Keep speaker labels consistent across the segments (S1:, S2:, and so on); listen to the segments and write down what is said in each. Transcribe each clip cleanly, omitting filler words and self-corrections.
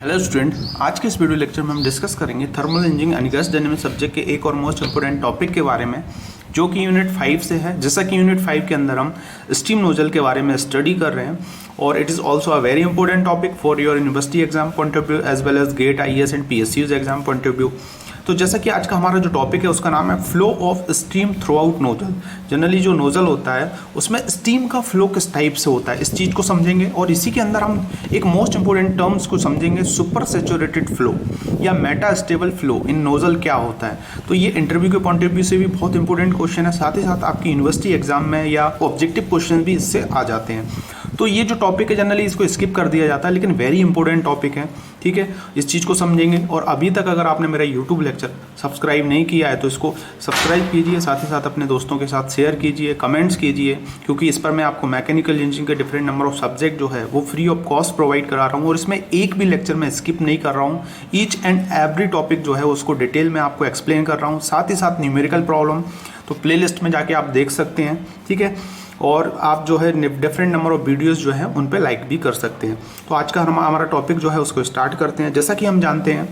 S1: Hello student, आज के इस वीडियो लेक्चर में हम डिस्कस करेंगे thermal engineering and gas dynamics subject के एक और मोस्ट इंपोर्टेंट टॉपिक के बारे में, जो कि यूनिट 5 से है। जैसा कि यूनिट 5 के अंदर हम स्टीम नोजल के बारे में स्टडी कर रहे हैं और it is also a very important topic for your university exam point of view as well as gate IAS and PSU's exam point of view. तो जैसा कि आज का हमारा जो टॉपिक है उसका नाम है flow of steam through out nozzle. Generally जो नोजल होता है उसमें स्टीम का फ्लो किस टाइप से होता है, इस चीज़ को समझेंगे और इसी के अंदर हम एक मोस्ट इंपोर्टेंट टर्म्स को समझेंगे, सुपर सैचुरेटेड फ्लो या Meta stable flow in nozzle क्या होता है। तो ये इंटरव्यू के पॉइंट ऑफ व्यू से भी बहुत इंपॉर्टेंट क्वेश्चन है, साथ ही साथ आपकी यूनिवर्सिटी एग्जाम में या ऑब्जेक्टिव क्वेश्चन भी इससे आ जाते हैं। तो ये जो टॉपिक है जनरली इसको स्किप कर दिया जाता है, लेकिन वेरी इंपॉर्टेंट टॉपिक है, ठीक है। इस चीज़ को समझेंगे और अभी तक अगर आपने मेरा यूट्यूब लेक्चर सब्सक्राइब नहीं किया है तो इसको सब्सक्राइब कीजिए, साथ ही साथ अपने दोस्तों के साथ शेयर कीजिए, कमेंट्स कीजिए, क्योंकि इस पर मैं आपको मैकेनिकल इंजीनियरिंग के डिफरेंट नंबर ऑफ सब्जेक्ट जो है वो फ्री ऑफ कॉस्ट प्रोवाइड करा रहा हूँ और इसमें एक भी लेक्चर मैं स्किप नहीं कर रहा हूँ। ईच एंड एवरी टॉपिक जो है उसको डिटेल में आपको एक्सप्लेन कर रहा हूँ, साथ ही साथ न्यूमेरिकल प्रॉब्लम तो प्लेलिस्ट में जाके आप देख सकते हैं, ठीक है। और आप जो है डिफरेंट नंबर ऑफ वीडियोस जो है उन पे लाइक भी कर सकते हैं। तो आज का हमारा टॉपिक जो है उसको स्टार्ट करते हैं। जैसा कि हम जानते हैं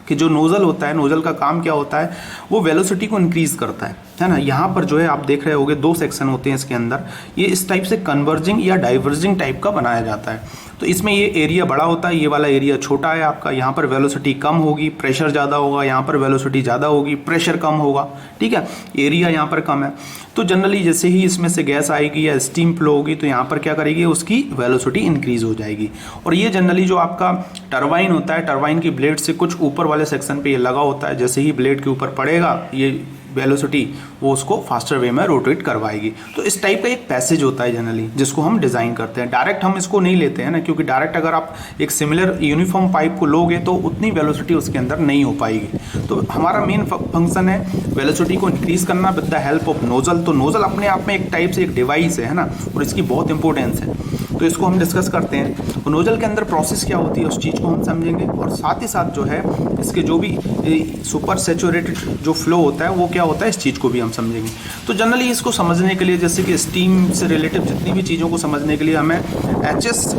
S1: कि जो नोज़ल होता है, नोज़ल का काम क्या होता है, वो वेलोसिटी को इंक्रीज़ करता है ना। यहाँ पर जो है आप देख रहे होंगे दो सेक्शन होते हैं इसके अंदर, ये इस टाइप से कन्वर्जिंग या डाइवर्जिंग टाइप का बनाया जाता है। तो इसमें ये एरिया बड़ा होता है, ये वाला एरिया छोटा है आपका। यहाँ पर वेलोसिटी कम होगी, प्रेशर ज़्यादा होगा, यहाँ पर वेलोसिटी ज़्यादा होगी, प्रेशर कम होगा, ठीक है। एरिया यहाँ पर कम है। तो जनरली जैसे ही इसमें से गैस आएगी या स्टीम फ्लो होगी तो यहाँ पर क्या करेगी, उसकी वेलोसिटी इंक्रीज हो जाएगी। और ये जनरली जो आपका टरबाइन होता है, टरबाइन की ब्लेड से कुछ ऊपर वाले सेक्शन पे ये लगा होता है। जैसे ही ब्लेड के ऊपर पड़ेगा ये वेलोसिटी वो उसको फास्टर वे में रोटेट करवाएगी। तो इस टाइप का एक पैसेज होता है जनरली, जिसको हम डिज़ाइन करते हैं। डायरेक्ट हम इसको नहीं लेते हैं ना, क्योंकि डायरेक्ट अगर आप एक सिमिलर यूनिफॉर्म पाइप को लोगे तो उतनी वेलोसिटी उसके अंदर नहीं हो पाएगी। तो हमारा मेन फंक्शन है वेलोसिटी को इंक्रीज करना with the help of nozzle. तो नोजल अपने आप में एक टाइप से एक डिवाइस है ना, और इसकी बहुत इंपॉर्टेंस है, तो इसको हम डिस्कस करते हैं। तो नोजल के अंदर प्रोसेस क्या होती है उस चीज़ को हम समझेंगे और साथ ही साथ जो है इसके जो भी सुपर सैचुरेटेड जो फ्लो होता है वो क्या होता है, इस चीज़ को भी हम समझेंगे। तो जनरली इसको समझने के लिए, जैसे कि स्टीम से रिलेटिव जितनी भी चीज़ों को समझने के लिए हमें HS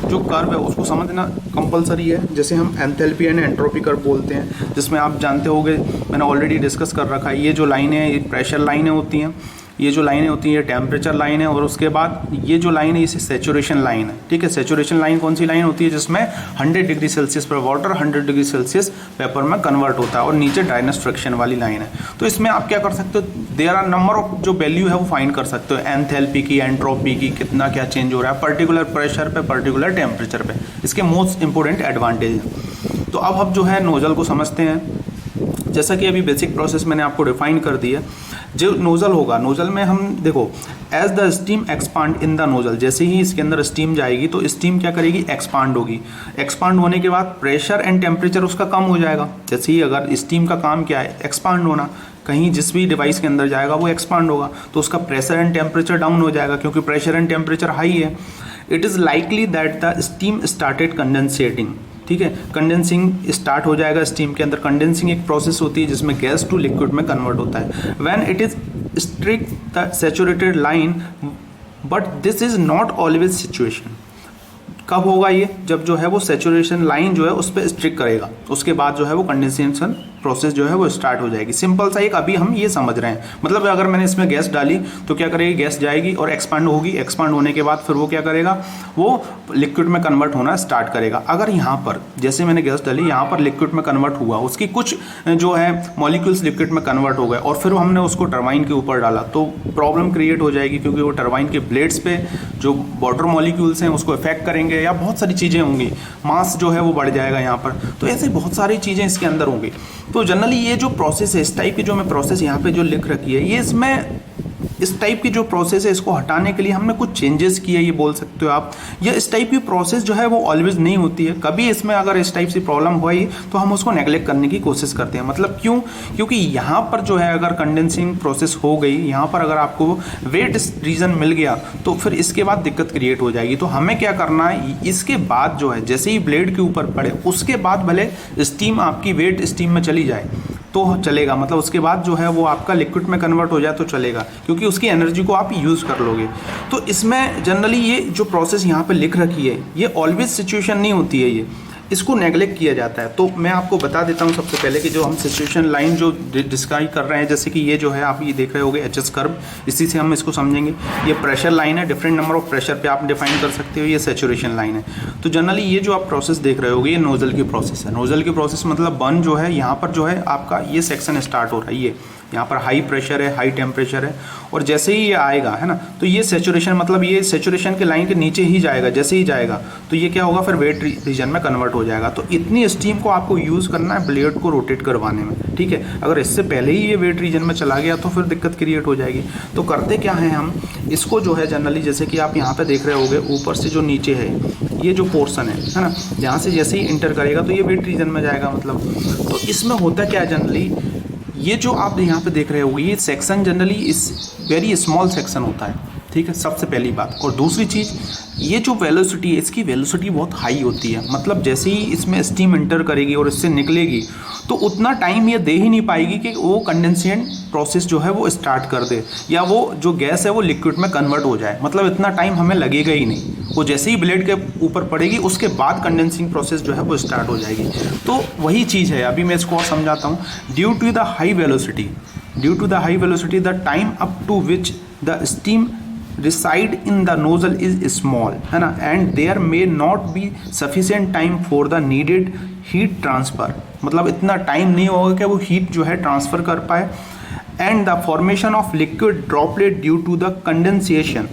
S1: जो कर्व है उसको समझना कंपलसरी है। जैसे हम एंथैल्पी एंड एंट्रोपी कर्व बोलते हैं, जिसमें आप जानते होंगे, मैंने ऑलरेडी डिस्कस कर रखा है। ये जो लाइनें हैं ये प्रेशर लाइनें होती हैं, ये जो लाइनें होती हैं ये टेम्परेचर लाइन है, और उसके बाद ये जो लाइन है इसे सैचुरेशन लाइन है, ठीक है। सैचुरेशन लाइन कौन सी लाइन होती है, जिसमें 100 डिग्री सेल्सियस पर वाटर 100 डिग्री सेल्सियस पेपर में कन्वर्ट होता है, और नीचे ड्राइनेस फ्रिक्शन वाली लाइन है। तो इसमें आप क्या कर सकते हो, देयर आर नंबर ऑफ जो वैल्यू है वो फाइंड कर सकते हो, एंथैल्पी की, एंट्रोपी की, कितना क्या चेंज हो रहा है पर्टिकुलर प्रेशर पे, पर्टिकुलर टेम्परेचर पे। इसके मोस्ट इंपॉर्टेंट एडवांटेज है। तो अब हम जो है नोजल को समझते हैं। जैसा कि अभी बेसिक प्रोसेस मैंने आपको डिफाइन कर दिया। जो नोजल होगा, नोजल में हम देखो, as the steam expand in the nozzle, जैसे ही इसके अंदर स्टीम जाएगी तो स्टीम क्या करेगी, एक्सपांड होगी। एक्सपांड होने के बाद प्रेशर एंड टेम्परेचर उसका कम हो जाएगा। जैसे ही अगर स्टीम का काम क्या है, एक्सपांड होना, कहीं जिस भी डिवाइस के अंदर जाएगा वो एक्सपांड होगा तो उसका प्रेशर एंड टेम्परेचर डाउन हो जाएगा, क्योंकि प्रेशर एंड टेम्परेचर हाई है। It is likely that the steam started condensating, ठीक है। कंडेंसिंग स्टार्ट हो जाएगा स्टीम के अंदर। कंडेंसिंग एक प्रोसेस होती है जिसमें गैस टू लिक्विड में कन्वर्ट होता है। When it is strict the saturated line, but this is not always situation. कब होगा ये, जब जो है वो सैचुरेशन लाइन जो है उस पर स्ट्रिक करेगा, उसके बाद जो है वो कंडेंसेशन प्रोसेस जो है वो स्टार्ट हो जाएगी। सिंपल सा एक अभी हम ये समझ रहे हैं, मतलब अगर मैंने इसमें गैस डाली तो क्या करेगी, गैस जाएगी और एक्सपांड होगी। एक्सपांड होने के बाद फिर वो क्या करेगा, वो लिक्विड में कन्वर्ट होना स्टार्ट करेगा। अगर यहाँ पर जैसे मैंने गैस डाली, यहाँ पर लिक्विड में कन्वर्ट हुआ, उसकी कुछ जो है मॉलिक्यूल्स लिक्विड में कन्वर्ट हो गए और फिर हमने उसको टरबाइन के ऊपर डाला, तो प्रॉब्लम क्रिएट हो जाएगी, क्योंकि वो टरबाइन के ब्लेड्स पे जो वाटर मॉलिक्यूल्स हैं उसको इफेक्ट करेंगे या बहुत सारी चीज़ें होंगी, मास जो है वो बढ़ जाएगा यहाँ पर। तो ऐसे बहुत सारी चीज़ें इसके अंदर होंगी। तो जनरली ये जो प्रोसेस है, इस टाइप की जो मैं प्रोसेस यहाँ पे जो लिख रखी है, ये इसमें इस टाइप की जो प्रोसेस है इसको हटाने के लिए हमने कुछ चेंजेस किए, ये बोल सकते हो आप। या इस टाइप की प्रोसेस जो है वो ऑलवेज नहीं होती है, कभी इसमें अगर इस टाइप से प्रॉब्लम हुई तो हम उसको नेगलेक्ट करने की कोशिश करते हैं। मतलब क्यों, क्योंकि यहाँ पर जो है अगर कंडेंसिंग प्रोसेस हो गई, यहाँ पर अगर आपको वेट रीजन मिल गया तो फिर इसके बाद दिक्कत क्रिएट हो जाएगी। तो हमें क्या करना है, इसके बाद जो है जैसे ही ब्लेड के ऊपर पड़े उसके बाद भले स्टीम आपकी वेट स्टीम में चली जाए तो चलेगा, मतलब उसके बाद जो है वो आपका लिक्विड में कन्वर्ट हो जाए तो चलेगा, क्योंकि उसकी एनर्जी को आप यूज़ कर लोगे। तो इसमें जनरली ये जो प्रोसेस यहाँ पे लिख रखी है ये ऑलवेज सिचुएशन नहीं होती है। ये इसको नेगलेक्ट किया जाता है। तो मैं आपको बता देता हूँ सबसे पहले कि जो हम सिचुएशन लाइन जो डिस्क्राइब कर रहे हैं, जैसे कि ये जो है आप ये देख रहे होगे एच एस कर्व, इसी से हम इसको समझेंगे। ये प्रेशर लाइन है, डिफरेंट नंबर ऑफ प्रेशर पे आप डिफाइन कर सकते हो। ये सैचुरेशन लाइन है। तो जनरली ये जो आप प्रोसेस देख रहे होगे ये नोजल की प्रोसेस है। नोजल की प्रोसेस मतलब बर्न जो है यहाँ पर जो है आपका ये सेक्शन स्टार्ट हो रहा है, ये यहाँ पर हाई प्रेशर है, हाई टेम्परेचर है, और जैसे ही ये आएगा है ना, तो ये सैचुरेशन मतलब ये सैचुरेशन के लाइन के नीचे ही जाएगा। जैसे ही जाएगा तो ये क्या होगा, फिर वेट रीजन में कन्वर्ट हो जाएगा। तो इतनी स्टीम को आपको यूज़ करना है ब्लेड को रोटेट करवाने में, ठीक है। अगर इससे पहले ही ये वेट रीजन में चला गया तो फिर दिक्कत क्रिएट हो जाएगी। तो करते क्या है हम इसको जो है जनरली, जैसे कि आप यहाँ पर देख रहे होगे ऊपर से जो नीचे है ये जो पोर्सन है ना, यहाँ से जैसे ही इंटर करेगा तो ये वेट रीजन में जाएगा मतलब। तो इसमें होता क्या है जनरली, ये जो आप यहाँ पे देख रहे होगे ये सेक्शन जनरली इस वेरी स्मॉल सेक्शन होता है, ठीक है, सबसे पहली बात। और दूसरी चीज़, ये जो वेलोसिटी है इसकी वेलोसिटी बहुत हाई होती है। मतलब जैसे ही इसमें स्टीम इंटर करेगी और इससे निकलेगी तो उतना टाइम ये दे ही नहीं पाएगी कि वो कंडेंसेंट प्रोसेस जो है वो स्टार्ट कर दे, या वो जो गैस है वो लिक्विड में कन्वर्ट हो जाए। मतलब इतना टाइम हमें लगेगा ही नहीं, वो जैसे ही ब्लेड के ऊपर पड़ेगी उसके बाद कंडेंसिंग प्रोसेस जो है वो स्टार्ट हो जाएगी। तो वही चीज़ है, अभी मैं इसको और समझाता हूँ। Due to the high velocity the time up to which the steam reside in the nozzle is small, है ना, and there may not be sufficient time for the needed heat transfer। मतलब इतना टाइम नहीं होगा कि वो heat जो है ट्रांसफ़र कर पाए। And the formation of liquid droplet due to the condensation,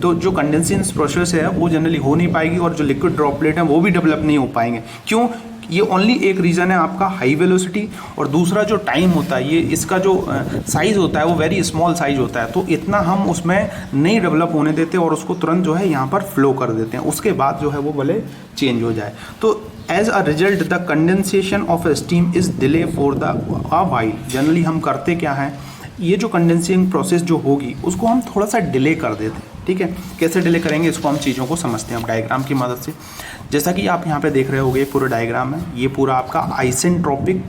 S1: तो जो कंडेंसेशन प्रोसेस है वो जनरली हो नहीं पाएगी, और जो लिक्विड ड्रॉपलेट है वो भी डेवलप नहीं हो पाएंगे। क्यों? ये ओनली एक रीज़न है आपका हाई वेलोसिटी, और दूसरा जो टाइम होता है, ये इसका जो साइज़ होता है वो वेरी स्मॉल साइज होता है। तो इतना हम उसमें नहीं डेवलप होने देते और उसको तुरंत जो है यहाँ पर फ्लो कर देते हैं, उसके बाद जो है वो भले चेंज हो जाए। तो as a result the condensation of steam is delay for the while. Generally हम करते क्या है, ये जो कंडेंसिंग प्रोसेस जो होगी उसको हम थोड़ा सा डिले कर देते हैं, ठीक है। कैसे डिले करेंगे इसको हम चीज़ों को समझते हैं हम डायग्राम की मदद से। जैसा कि आप यहाँ पे देख रहे होगे पूरा डायग्राम है, ये पूरा आपका आइसेंट्रोपिक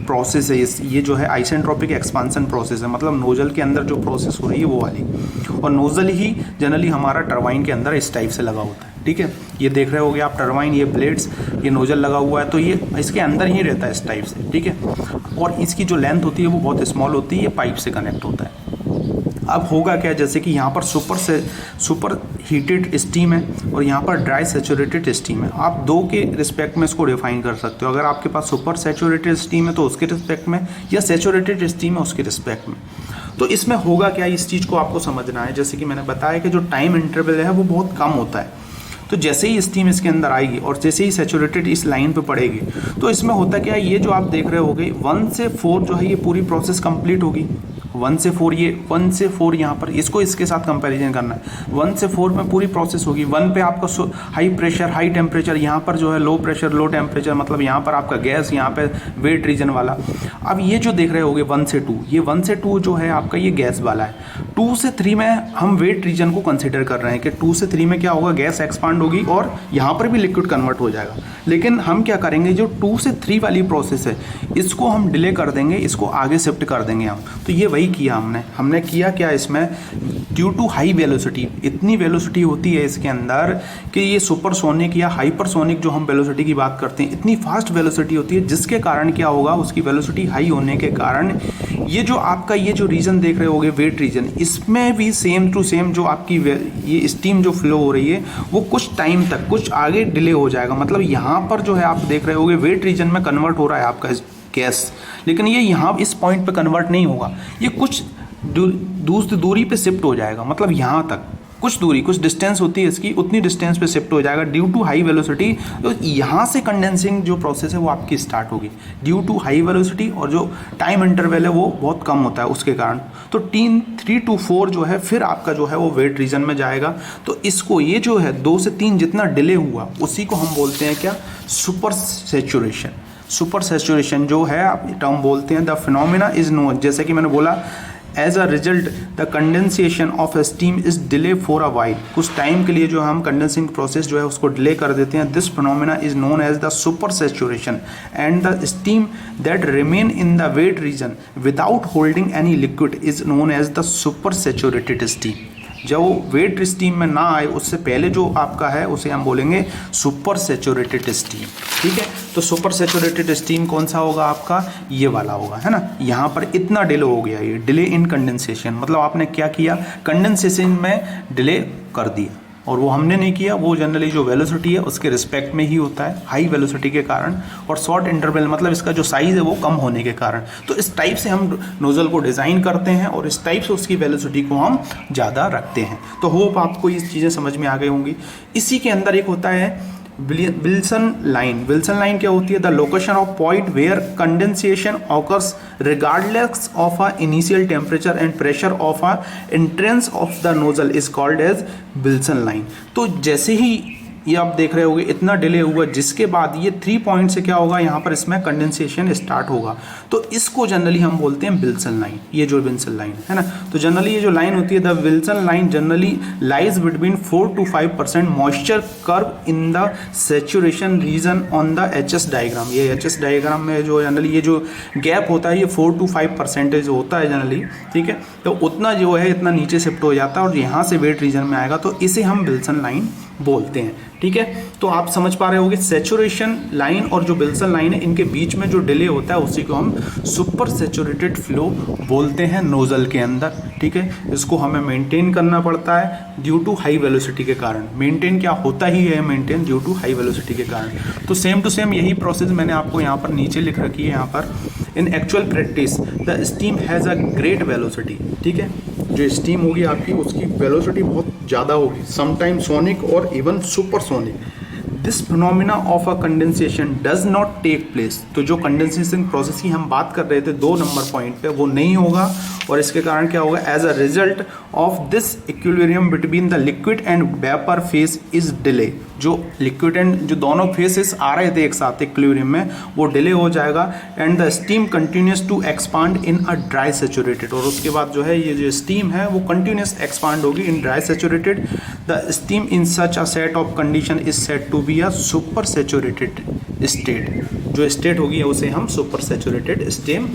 S1: प्रोसेस है। ये जो है आइसेंट्रोपिक एक्सपांसन प्रोसेस है, मतलब नोजल के अंदर जो प्रोसेस हो रही है वो वाली। और नोजल ही जनरली हमारा टरबाइन के अंदर इस टाइप से लगा होता है, ठीक है। ये देख रहे होगे आप टरबाइन, ये ब्लेड्स, ये नोजल लगा हुआ है, तो ये इसके अंदर ही रहता है इस टाइप से, ठीक है। और इसकी जो लेंथ होती है वो बहुत स्मॉल होती है, ये पाइप से कनेक्ट होता है। अब होगा क्या, जैसे कि यहाँ पर सुपर हीटेड स्टीम है और यहाँ पर ड्राई सैचुरेटेड स्टीम है। आप दो के रिस्पेक्ट में इसको डिफाइन कर सकते हो। अगर आपके पास सुपर सैचुरेटेड स्टीम है तो उसके रिस्पेक्ट में, या सैचुरेटेड स्टीम है उसके रिस्पेक्ट में। तो इसमें होगा क्या, इस चीज़ को आपको समझना है। जैसे कि मैंने बताया कि जो टाइम इंटरवल है वो बहुत कम होता है। तो जैसे ही स्टीम इसके अंदर आएगी और जैसे ही सैचुरेटेड इस लाइन पे पड़ेगी, तो इसमें होता क्या है, ये जो आप देख रहे होगे 1 से 4 जो है ये पूरी प्रोसेस कंप्लीट होगी। 1 से 4 ये 1 से 4 यहाँ पर इसको इसके साथ कंपैरिजन करना है। 1 से 4 में पूरी प्रोसेस होगी। 1 पे आपका हाई प्रेशर हाई टेम्परेचर, यहाँ पर जो है लो प्रेशर लो टेम्परेचर, मतलब यहाँ पर आपका गैस, यहाँ पे वेट रीजन वाला। अब ये जो देख रहे होगे 1 से 2, ये 1 से 2 जो है आपका ये गैस वाला है। 2 से 3 में हम वेट रीजन को कंसिडर कर रहे हैं कि 2 से 3 में क्या होगा, गैस एक्सपांड होगी और यहाँ पर भी लिक्विड कन्वर्ट हो जाएगा। लेकिन हम क्या करेंगे, जो 2 से 3 वाली प्रोसेस है इसको हम डिले कर देंगे, इसको आगे शिफ्ट कर देंगे हम। तो ये वही किया हमने किया क्या, इसमें ड्यू टू हाई वेलोसिटी, इतनी वेलोसिटी होती है इसके अंदर कि ये सुपरसोनिक या हाइपरसोनिक जो हम वेलोसिटी की बात करते हैं, इतनी फास्ट वेलोसिटी होती है, जिसके कारण क्या होगा, उसकी वेलोसिटी हाई होने के कारण ये जो आपका ये जो रीजन देख रहे होगे वेट रीजन, इसमें भी सेम टू सेम जो आपकी ये स्टीम जो फ्लो हो रही है वो कुछ टाइम तक कुछ आगे डिले हो जाएगा। मतलब यहाँ पर जो है आप देख रहे होगे वेट रीजन में कन्वर्ट हो रहा है आपका गैस, लेकिन ये यहाँ इस पॉइंट पे कन्वर्ट नहीं होगा, ये कुछ दूरी पे शिफ्ट हो जाएगा। मतलब यहाँ तक कुछ दूरी, कुछ डिस्टेंस होती है इसकी, उतनी डिस्टेंस पे शिफ्ट हो जाएगा ड्यू टू हाई वेलोसिटी। तो यहाँ से कंडेंसिंग जो प्रोसेस है वो आपकी स्टार्ट होगी ड्यू टू हाई वेलोसिटी, और जो टाइम इंटरवल है वो बहुत कम होता है उसके कारण। तो 3 to 4 जो है फिर आपका जो है वो वेट रीजन में जाएगा। तो इसको ये जो है 2 से 3 जितना डिले हुआ उसी को हम बोलते हैं क्या, सुपर सैचुरेशन। सुपर सैचुरेशन जो है आप टर्म बोलते हैं। द फिनोमिना इज नोन, जैसे कि मैंने बोला, as a result the condensation of steam is delay for a while. कुछ टाइम के लिए जो हम कंडेंसिंग प्रोसेस जो है उसको डिले कर देते हैं। This phenomena is known as the super saturation and the steam that remain in the wet region without holding any liquid is known as the super saturated steam. जब वो wait steam में ना आए उससे पहले जो आपका है उसे हम बोलेंगे सुपर सैचुरेटेड स्टीम। ठीक है, तो सुपर सैचुरेटेड स्टीम कौन सा होगा आपका, ये वाला होगा, है ना। यहाँ पर इतना डिले हो गया, ये डिले इन कंडेंसेशन, मतलब आपने क्या किया, कंडेंसेशन में डिले कर दिया, और वो हमने नहीं किया, वो जनरली जो वेलोसिटी है उसके रिस्पेक्ट में ही होता है, हाई वेलोसिटी के कारण, और शॉर्ट इंटरवल मतलब इसका जो साइज़ है वो कम होने के कारण। तो इस टाइप से हम नोज़ल को डिज़ाइन करते हैं और इस टाइप से उसकी वेलोसिटी को हम ज़्यादा रखते हैं। तो होप आपको ये चीज़ें समझ में आ गई होंगी। इसी के अंदर एक होता है विल्सन लाइन। विल्सन लाइन क्या होती है, the location of point where condensation occurs regardless of a initial temperature and pressure of a entrance of the nozzle is called as Wilson line. तो जैसे ही ये आप देख रहे होगे इतना डिले हुआ, जिसके बाद ये 3 पॉइंट से क्या होगा, यहाँ पर इसमें कंडेंसेशन स्टार्ट होगा, तो इसको जनरली हम बोलते हैं विल्सन लाइन। ये जो विल्सन लाइन है ना, तो जनरली ये जो लाइन होती है, the Wilson line generally lies between 4 to 5% moisture curve in the saturation region on the HS diagram. ये HS डायग्राम में जो जनरली ये जो गैप होता है ये 4 to 5% होता है जनरली। ठीक है, तो उतना जो है इतना नीचे शिफ्ट हो जाता है और यहाँ से वेट रीजन में आएगा, तो इसे हम विल्सन लाइन बोलते हैं। ठीक है, तो आप समझ पा रहे होंगे सैचुरेशन लाइन और जो विल्सन लाइन है इनके बीच में जो डिले होता है उसी को हम सुपर सैचुरेटेड फ्लो बोलते हैं नोजल के अंदर। ठीक है, इसको हमें मेंटेन करना पड़ता है ड्यू टू हाई वेलोसिटी के कारण। मेंटेन क्या होता ही है, maintain due to high velocity के कारण। तो सेम टू सेम यही प्रोसेस मैंने आपको यहाँ पर नीचे लिख रखी है। यहाँ पर इन actual practice the steam has a great velocity. ठीक है, जो स्टीम होगी आपकी उसकी वेलोसिटी बहुत ज़्यादा होगी, समटाइम सोनिक और even supersonic. This phenomena of a condensation does not take place. तो जो कंडेंसेशन प्रोसेस की हम बात कर रहे थे 2 नंबर पॉइंट पे, वो नहीं होगा, और इसके कारण क्या होगा, as a result of this equilibrium between the liquid and vapour phase is delay. जो लिक्विड एंड जो दोनों फेसेस आ रहे थे एक साथ इक्विलिब्रियम में, वो डिले हो जाएगा, and the steam continues to expand in a dry saturated. और उसके बाद जो है ये जो स्टीम है वो कंटिन्यूस एक्सपांड होगी in dry saturated. The steam in such a set of condition is said to be a super saturated state. जो स्टेट होगी उसे हम सुपर सैचुरेटेड स्टीम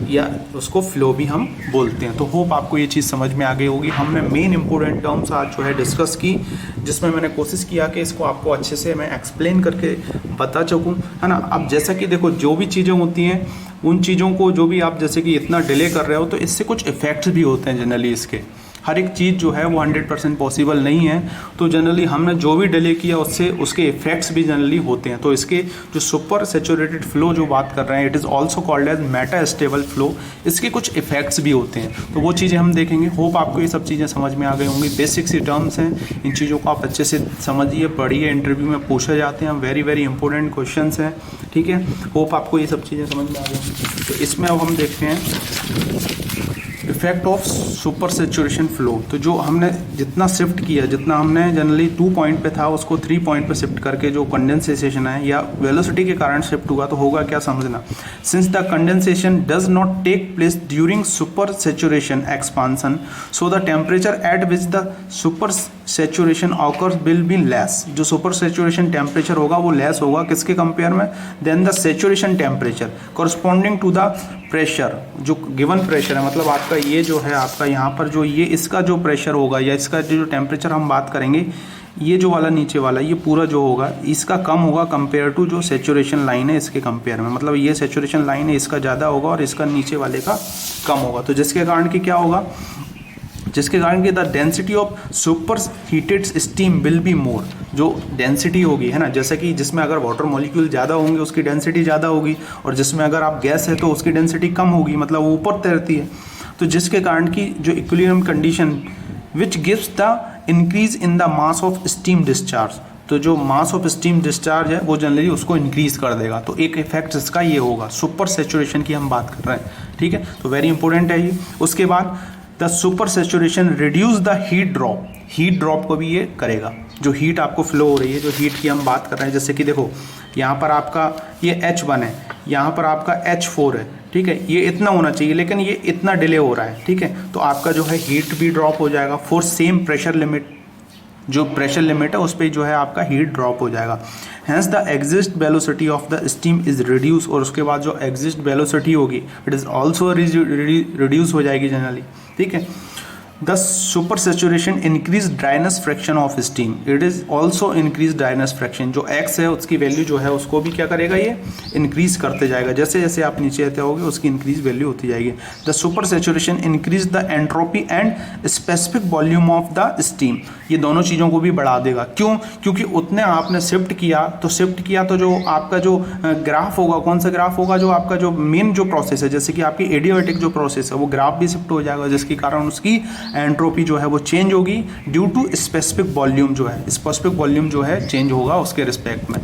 S1: या उसको फ्लो भी हम बोलते हैं। तो होप आपको ये चीज़ समझ में आ गई होगी। हमने मेन इंपॉर्टेंट टर्म्स आज जो है डिस्कस की, जिसमें मैंने कोशिश किया कि इसको आपको अच्छे से मैं एक्सप्लेन करके बता सकूं, है ना। अब जैसा कि देखो जो भी चीज़ें होती हैं उन चीज़ों को जो भी आप जैसे कि इतना डिले कर रहे हो तो इससे कुछ इफ़ेक्ट्स भी होते हैं जनरली। इसके हर एक चीज़ जो है वो 100% पॉसिबल नहीं है, तो जनरली हमने जो भी डिले किया उससे उसके इफेक्ट्स भी जनरली होते हैं। तो इसके जो सुपर सैचुरेटेड फ्लो जो बात कर रहे हैं, it is also called as meta stable flow, इसके कुछ इफेक्ट्स भी होते हैं, तो वो चीज़ें हम देखेंगे। होप आपको ये सब चीज़ें समझ में आ गई होंगी। बेसिक सी टर्म्स हैं, इन चीज़ों को आप अच्छे से समझिए, पढ़िए, इंटरव्यू में पूछे जाते हैं, वेरी वेरी इंपॉर्टेंट क्वेश्चन हैं। ठीक है, होप आपको ये सब चीज़ें समझ में आ गई। तो इसमें अब हम देखते हैं effect of super saturation flow. तो जो हमने जितना शिफ्ट किया, जितना हमने जनरली 2 पॉइंट पे था उसको 3 पॉइंट पे शिफ्ट करके जो कंडेंसेशन है या वेलोसिटी के कारण शिफ्ट हुआ, तो होगा क्या समझना। Since the condensation does not take place during super saturation expansion, so the temperature at which the super saturation occurs will be less. जो सुपर सैचुरेशन टेम्परेचर होगा वो लेस होगा किसके कंपेयर में, then the saturation temperature corresponding to the pressure. जो given pressure है, मतलब आपका ये जो है आपका यहाँ पर जो ये इसका जो प्रेशर होगा या इसका जो टेम्परेचर हम बात करेंगे, ये जो वाला नीचे वाला ये पूरा जो होगा इसका कम होगा कंपेयर टू जो सैचुरेशन लाइन है इसके कंपेयर में। मतलब ये सैचुरेशन लाइन है इसका ज़्यादा होगा और इसका नीचे वाले का कम होगा। तो जिसके कारण कि क्या होगा, जिसके कारण कि the density of super heated steam will be more. जो डेंसिटी होगी, है ना, जैसे कि जिसमें अगर वाटर मॉलिक्यूल ज़्यादा होंगे उसकी डेंसिटी ज़्यादा होगी, और जिसमें अगर आप गैस है तो उसकी डेंसिटी कम होगी, मतलब वो ऊपर तैरती है। तो जिसके कारण की जो equilibrium condition which gives the increase in the mass of steam discharge, तो जो मास ऑफ स्टीम डिस्चार्ज है वो जनरली उसको इंक्रीज कर देगा। तो एक इफेक्ट इसका ये होगा, सुपर सैचुरेशन की हम बात कर रहे हैं। ठीक है, तो वेरी इंपॉर्टेंट है ये। उसके बाद the super saturation reduce the heat drop. Heat drop को भी ये करेगा, जो हीट आपको फ्लो हो रही है, जो हीट की हम बात कर रहे हैं, जैसे कि देखो यहाँ पर आपका ये H1 है, यहाँ पर आपका H4 है। ठीक है, ये इतना होना चाहिए लेकिन ये इतना डिले हो रहा है। ठीक है, तो आपका जो है हीट भी ड्रॉप हो जाएगा फॉर सेम प्रेशर लिमिट। जो प्रेशर लिमिट है उस पर जो है आपका हीट ड्रॉप हो जाएगा। Hence the exit velocity of the steam is reduce, और उसके बाद जो एग्जिस्ट वेलोसिटी होगी इट इज़ ऑल्सो रिड्यूस हो जाएगी जनरली। ठीक है, the super saturation increase dryness fraction of steam, it is also increase dryness fraction. जो एक्स है उसकी वैल्यू जो है उसको भी क्या करेगा, ये इंक्रीज करते जाएगा, जैसे जैसे आप नीचे आते होगे उसकी इंक्रीज वैल्यू होती जाएगी। The super saturation increase the entropy and specific volume of the steam, ये दोनों चीज़ों को भी बढ़ा देगा। क्यों? क्योंकि उतने आपने शिफ्ट किया तो जो आपका जो ग्राफ होगा, कौन सा ग्राफ होगा, जो आपका जो मेन जो प्रोसेस है, जैसे कि आपकी एडियाबैटिक जो प्रोसेस है वो ग्राफ भी शिफ्ट हो जाएगा, जिसके कारण उसकी एंट्रोपी जो है वो चेंज होगी ड्यू टू स्पेसिफिक वॉल्यूम जो है, स्पेसिफिक वॉल्यूम जो है चेंज होगा उसके रिस्पेक्ट में।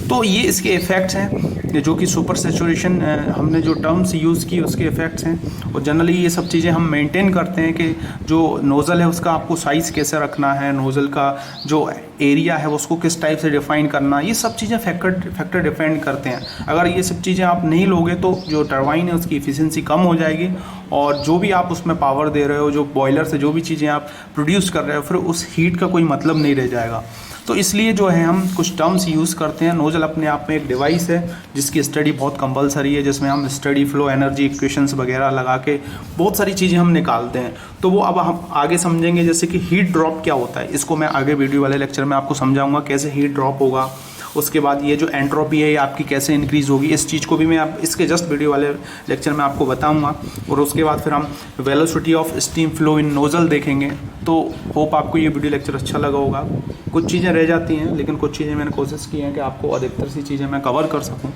S1: तो ये इसके इफेक्ट्स हैं, जो कि सुपर सेचुरेशन हमने जो टर्म्स यूज़ की उसके इफेक्ट्स हैं। और जनरली ये सब चीज़ें हम मेंटेन करते हैं कि जो नोज़ल है उसका आपको साइज़ कैसे रखना है, नोज़ल का जो एरिया है उसको किस टाइप से डिफाइन करना, ये सब चीज़ें फैक्टर डिपेंड करते हैं। अगर ये सब चीज़ें आप नहीं लोगे तो जो टरबाइन है उसकी इफ़िशिएंसी कम हो जाएगी, और जो भी आप उसमें पावर दे रहे हो, जो बॉयलर से जो भी चीज़ें आप प्रोड्यूस कर रहे हो, फिर उस हीट का कोई मतलब नहीं रह जाएगा। तो इसलिए जो है हम कुछ टर्म्स यूज़ करते हैं। नोजल अपने आप में एक डिवाइस है जिसकी स्टडी बहुत कंपलसरी है, जिसमें हम स्टडी फ्लो एनर्जी इक्वेशंस वगैरह लगा के बहुत सारी चीज़ें हम निकालते हैं। तो वो अब हम आगे समझेंगे, जैसे कि हीट ड्रॉप क्या होता है, इसको मैं आगे वीडियो वाले लेक्चर में आपको समझाऊंगा कैसे हीट ड्रॉप होगा। उसके बाद ये जो एंट्रोपी है ये आपकी कैसे इंक्रीज़ होगी, इस चीज़ को भी मैं आप इसके जस्ट वीडियो वाले लेक्चर में आपको बताऊंगा। और उसके बाद फिर हम velocity of steam flow in nozzle देखेंगे। तो होप आपको ये वीडियो लेक्चर अच्छा लगा होगा। कुछ चीज़ें रह जाती हैं, लेकिन कुछ चीज़ें मैंने कोशिश की है कि आपको अधिकतर सी चीज़ें मैं कवर कर सकूँ।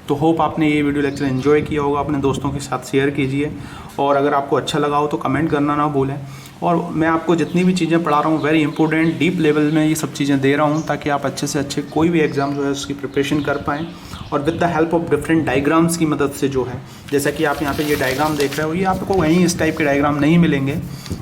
S1: तो होप आपने ये वीडियो लेक्चर एंजॉय किया होगा, अपने दोस्तों के साथ शेयर कीजिए, और अगर आपको अच्छा लगा हो तो कमेंट करना ना भूलें। और मैं आपको जितनी भी चीज़ें पढ़ा रहा हूँ वेरी इंपॉर्टेंट डीप लेवल में ये सब चीज़ें दे रहा हूँ, ताकि आप अच्छे से अच्छे कोई भी एग्ज़ाम जो है उसकी प्रिपरेशन कर पाएँ। और with the help of different diagrams की मदद से जो है, जैसा कि आप यहाँ पे ये डायग्राम देख रहे हो, ये आपको कहीं इस टाइप के डायग्राम नहीं मिलेंगे।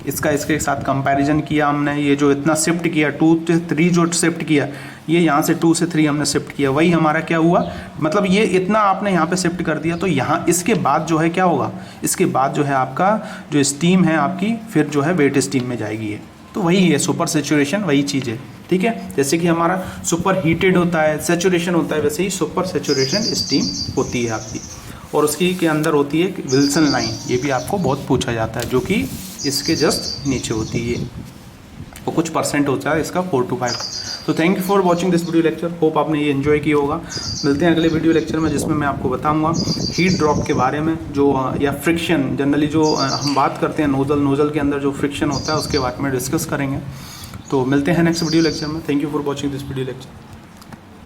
S1: इसका इसके साथ कंपैरिजन किया हमने, ये जो इतना शिफ्ट किया 2 से 3 जो शिफ्ट किया, ये यहाँ से 2 से 3 हमने शिफ्ट किया, वही हमारा क्या हुआ, मतलब ये इतना आपने यहाँ पे शिफ्ट कर दिया। तो यहाँ इसके बाद जो है क्या होगा, इसके बाद जो है आपका जो स्टीम है आपकी फिर जो है वेट स्टीम में जाएगी ये। तो वही है सुपर सेचुरेशन, वही चीज़ है, ठीक है। जैसे कि हमारा सुपर हीटेड होता है, सेचुरेशन होता है, वैसे ही सुपर सेचुरेशन स्टीम होती है आपकी। और उसकी के अंदर होती है विल्सन लाइन, ये भी आपको बहुत पूछा जाता है, जो कि इसके जस्ट नीचे होती है, और कुछ परसेंट होता है इसका 4 to 5। तो thank you for watching this video lecture, hope आपने ये एंजॉय किया होगा। मिलते हैं अगले वीडियो लेक्चर में, जिसमें मैं आपको बताऊंगा हीट ड्रॉप के बारे में, जो या फ्रिक्शन, जनरली जो हम बात करते हैं नोजल के अंदर जो फ्रिक्शन होता है उसके बारे में डिस्कस करेंगे। तो मिलते हैं नेक्स्ट वीडियो लेक्चर में। Thank you for watching this video lecture.